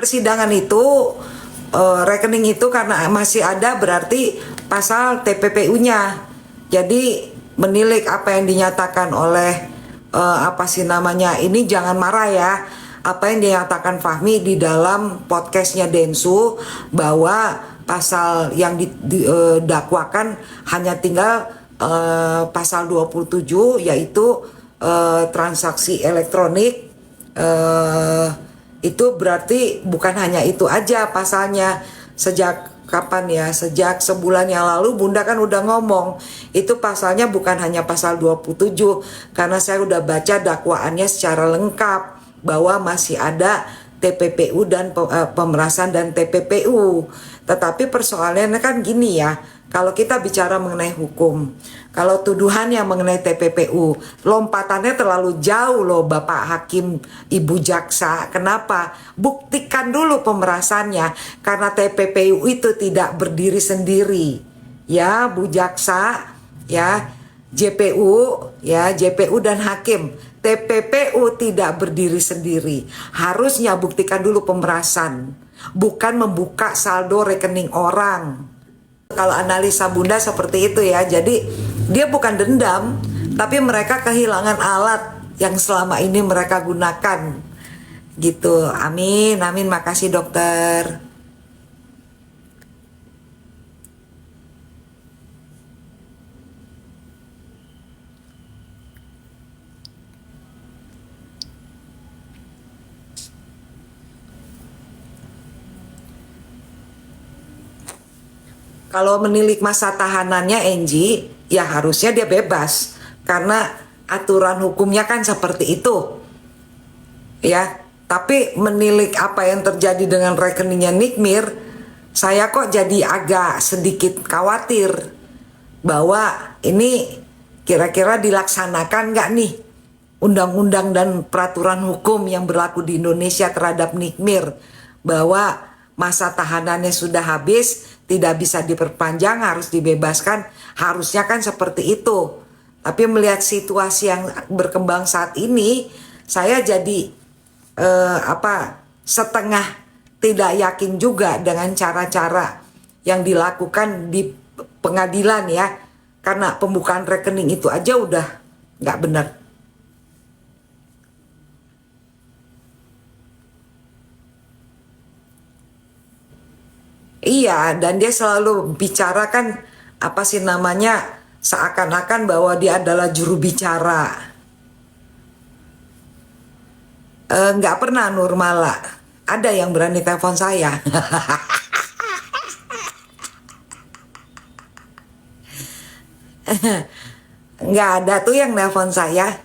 persidangan itu rekening itu karena masih ada berarti pasal TPPU-nya. Jadi menilik apa yang dinyatakan oleh apa sih namanya, ini jangan marah ya, apa yang dinyatakan Fahmi di dalam podcastnya Densu bahwa pasal yang didakwakan hanya tinggal pasal 27 yaitu transaksi elektronik. Itu berarti bukan hanya itu aja pasalnya. Sejak kapan ya? Sejak sebulan yang lalu Bunda kan udah ngomong itu pasalnya bukan hanya pasal 27, karena saya udah baca dakwaannya secara lengkap bahwa masih ada TPPU dan pemerasan dan TPPU. Tetapi persoalannya kan gini ya, kalau kita bicara mengenai hukum, kalau tuduhannya mengenai TPPU, lompatannya terlalu jauh loh Bapak Hakim, Ibu Jaksa. Kenapa? Buktikan dulu pemerasannya, karena TPPU itu tidak berdiri sendiri. Ya Bu Jaksa, ya JPU, ya JPU dan Hakim. TPPU tidak berdiri sendiri. Harusnya buktikan dulu pemerasan, bukan membuka saldo rekening orang. Kalau analisa Bunda seperti itu ya. Jadi dia bukan dendam, tapi mereka kehilangan alat yang selama ini mereka gunakan. Gitu. Amin, amin. Makasih dokter. Kalau menilik masa tahanannya Enji, ya harusnya dia bebas. Karena aturan hukumnya kan seperti itu. Ya, tapi menilik apa yang terjadi dengan rekeningnya Nikmir, saya kok jadi agak sedikit khawatir bahwa ini kira-kira dilaksanakan nggak nih undang-undang dan peraturan hukum yang berlaku di Indonesia terhadap Nikmir, bahwa masa tahanannya sudah habis, tidak bisa diperpanjang, harus dibebaskan. Harusnya kan seperti itu. Tapi melihat situasi yang berkembang saat ini, saya jadi setengah tidak yakin juga dengan cara-cara yang dilakukan di pengadilan ya. Karena pembukaan rekening itu aja udah nggak benar. Iya, dan dia selalu bicara kan apa sih namanya, seakan-akan bahwa dia adalah juru bicara. Nggak pernah Nurmala ada yang berani telepon saya. Nggak ada tuh yang telepon saya.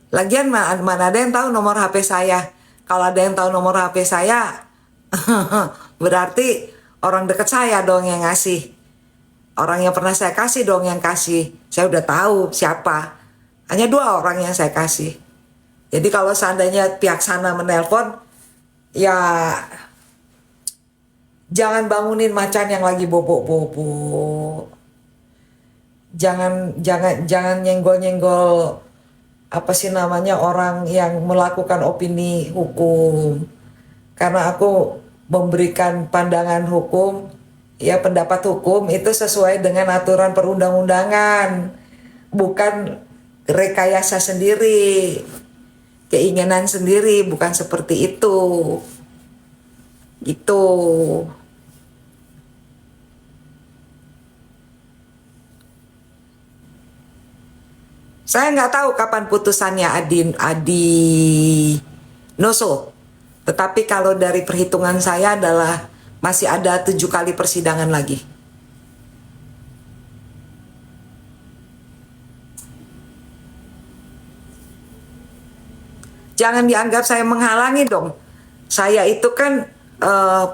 Lagian mana ada yang tahu nomor HP saya. Kalau ada yang tahu nomor HP saya, berarti orang dekat saya dong yang ngasih. Orang yang pernah saya kasih dong yang kasih. Saya udah tahu siapa. Hanya 2 orang yang saya kasih. Jadi kalau seandainya pihak sana menelpon, ya jangan bangunin macan yang lagi bobo-bobo. Jangan nyenggol-nyenggol apa sih namanya orang yang melakukan opini hukum. Karena aku memberikan pandangan hukum, ya pendapat hukum itu sesuai dengan aturan perundang-undangan, bukan rekayasa sendiri, keinginan sendiri, bukan seperti itu. Gitu. Saya nggak tahu kapan putusannya Adi Noso. Tetapi kalau dari perhitungan saya adalah masih ada 7 kali persidangan lagi. Jangan dianggap saya menghalangi dong. Saya itu kan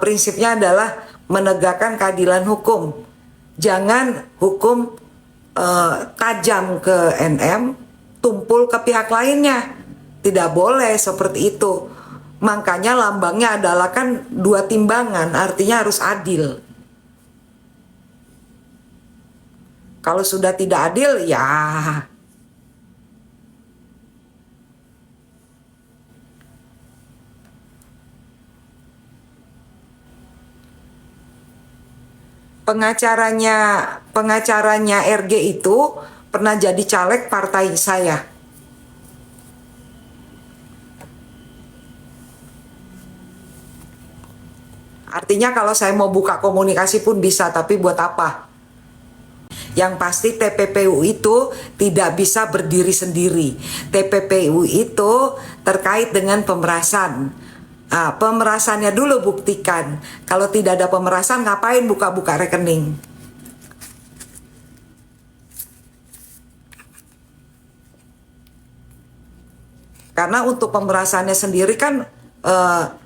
prinsipnya adalah menegakkan keadilan hukum. Jangan hukum tajam ke NM, tumpul ke pihak lainnya. Tidak boleh seperti itu. Makanya lambangnya adalah kan 2 timbangan, artinya harus adil. Kalau sudah tidak adil, ya pengacaranya RG itu pernah jadi caleg partai saya. Artinya kalau saya mau buka komunikasi pun bisa, tapi buat apa? Yang pasti TPPU itu tidak bisa berdiri sendiri. TPPU itu terkait dengan pemerasan. Pemerasannya dulu buktikan. Kalau tidak ada pemerasan, ngapain buka-buka rekening? Karena untuk pemerasannya sendiri kan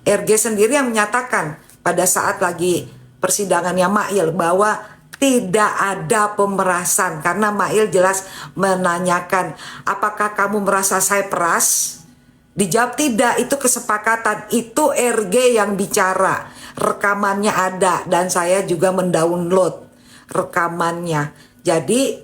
RG sendiri yang menyatakan pada saat lagi persidangannya Mail bahwa tidak ada pemerasan, karena Mail jelas menanyakan, apakah kamu merasa saya peras? Dijawab tidak, itu kesepakatan, itu RG yang bicara, rekamannya ada dan saya juga mendownload rekamannya. Jadi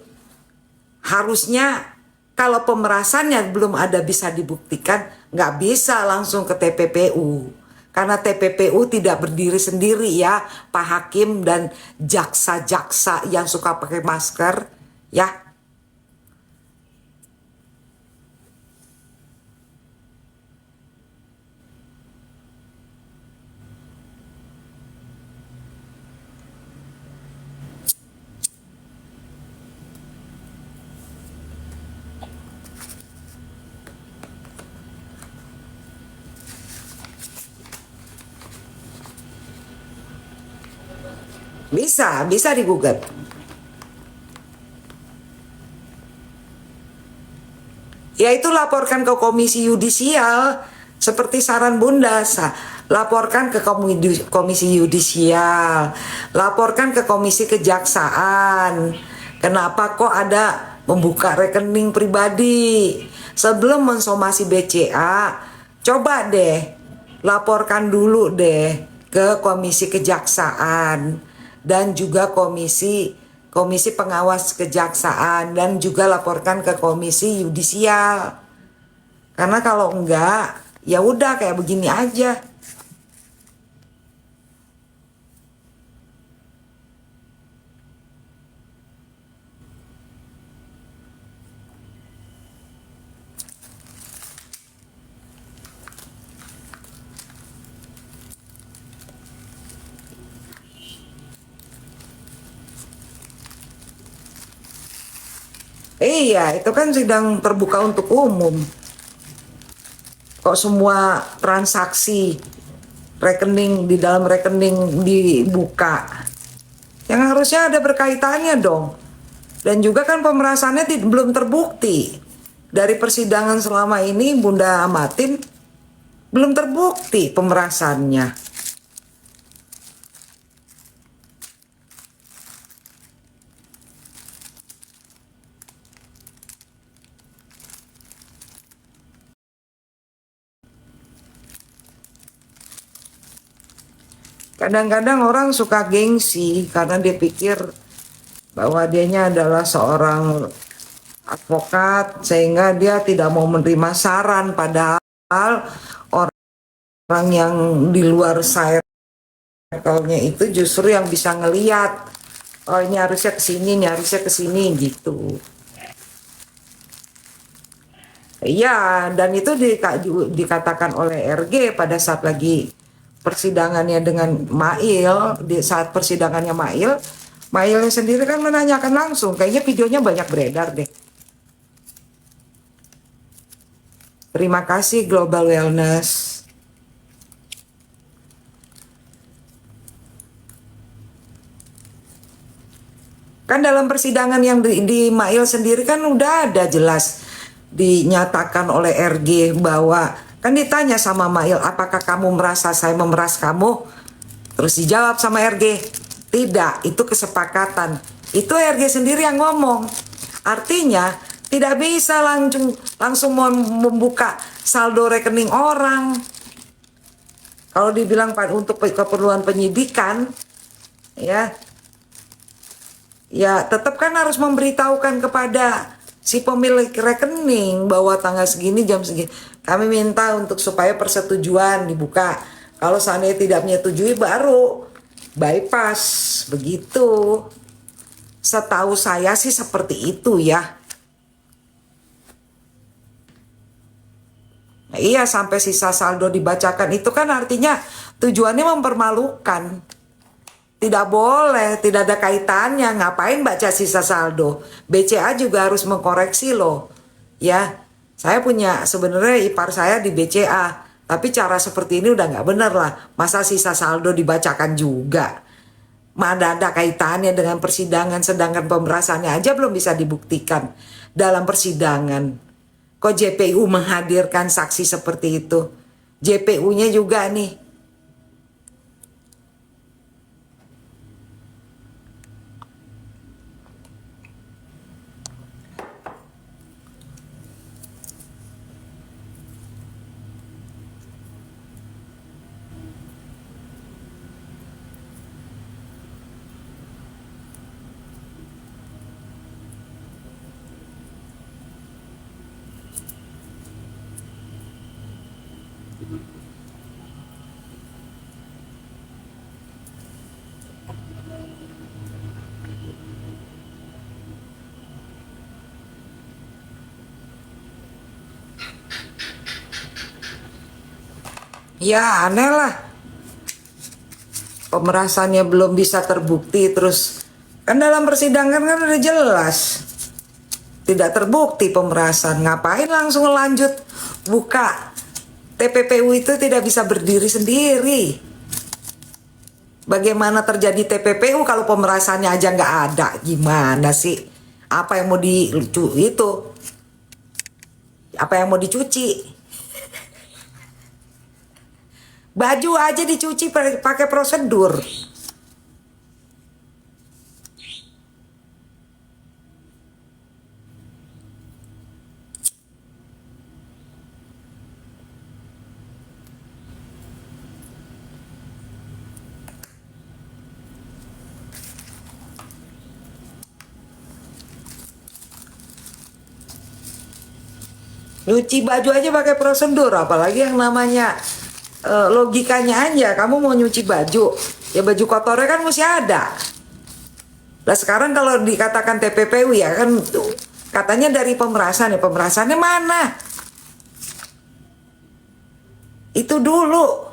harusnya kalau pemerasannya belum ada bisa dibuktikan, nggak bisa langsung ke TPPU. Karena TPPU tidak berdiri sendiri ya, Pak Hakim dan jaksa-jaksa yang suka pakai masker, ya. Bisa digugat. Ya itu laporkan ke Komisi Yudisial seperti saran Bunda. Laporkan ke Komisi Yudisial, laporkan ke Komisi Kejaksaan. Kenapa kok ada membuka rekening pribadi? Sebelum mensomasi BCA, coba deh laporkan dulu deh ke Komisi Kejaksaan dan juga Komisi Pengawas Kejaksaan, dan juga laporkan ke Komisi Yudisial. Karena kalau enggak, ya udah kayak begini aja. Iya, itu kan sidang terbuka untuk umum. Kok semua transaksi rekening di dalam rekening dibuka? Yang harusnya ada berkaitannya dong. Dan juga kan pemerasannya belum terbukti. Dari persidangan selama ini Bunda amatin, belum terbukti pemerasannya. Kadang-kadang orang suka gengsi karena dia pikir bahwa dianya adalah seorang advokat sehingga dia tidak mau menerima saran, padahal orang yang di luar circle-nya itu justru yang bisa ngeliat, oh ini harusnya kesini, ini harusnya kesini gitu. Iya, dan itu dikatakan oleh RG pada saat lagi persidangannya dengan Mail. Di saat persidangannya Mailnya sendiri kan menanyakan langsung, kayaknya videonya banyak beredar deh. Terima kasih Global Wellness. Kan dalam persidangan yang di Mail sendiri kan udah ada jelas dinyatakan oleh RG bahwa, kan ditanya sama Mail, apakah kamu merasa saya memeras kamu? Terus dijawab sama RG, tidak, itu kesepakatan. Itu RG sendiri yang ngomong. Artinya tidak bisa langsung membuka saldo rekening orang. Kalau dibilang untuk keperluan penyidikan, ya tetap kan harus memberitahukan kepada si pemilik rekening bahwa tanggal segini jam segini kami minta untuk supaya persetujuan dibuka. Kalau seandainya tidak menyetujui baru bypass begitu. Setahu saya sih seperti itu ya. Nah, iya, sampai sisa saldo dibacakan itu kan artinya tujuannya mempermalukan. Tidak boleh, tidak ada kaitannya. Ngapain baca sisa saldo? BCA juga harus mengkoreksi loh. Ya, saya punya sebenarnya ipar saya di BCA. Tapi cara seperti ini udah nggak bener lah. Masa sisa saldo dibacakan juga? Mana ada kaitannya dengan persidangan, sedangkan pemerasannya aja belum bisa dibuktikan dalam persidangan. Kok JPU menghadirkan saksi seperti itu? JPU-nya juga nih. Ya aneh lah. Pemerasannya belum bisa terbukti, terus kan dalam persidangan kan udah jelas tidak terbukti pemerasan. Ngapain langsung lanjut buka? TPPU itu tidak bisa berdiri sendiri. Bagaimana terjadi TPPU kalau pemerasannya aja nggak ada? Gimana sih? Apa yang mau itu? Apa yang mau dicuci? Baju aja dicuci pakai prosedur. Nyuci baju aja pakai prosedur, apalagi yang namanya logikanya aja. Kamu mau nyuci baju, ya baju kotornya kan mesti ada. Nah sekarang kalau dikatakan TPPU ya kan katanya dari pemerasan, ya pemerasannya mana? Itu dulu.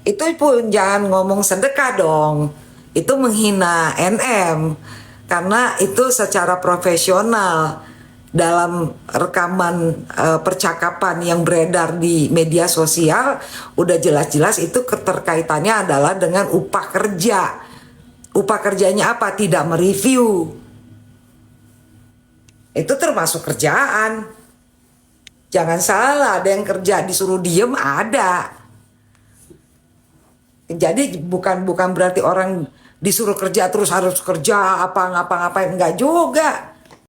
Itu pun jangan ngomong sedekah dong. Itu menghina NM. Karena itu secara profesional dalam rekaman percakapan yang beredar di media sosial udah jelas-jelas itu keterkaitannya adalah dengan upah kerja. Upah kerjanya apa? Tidak mereview. Itu termasuk kerjaan. Jangan salah, ada yang kerja disuruh diem, ada. Jadi bukan berarti orang disuruh kerja terus harus kerja apa ngapa-ngapain, enggak juga.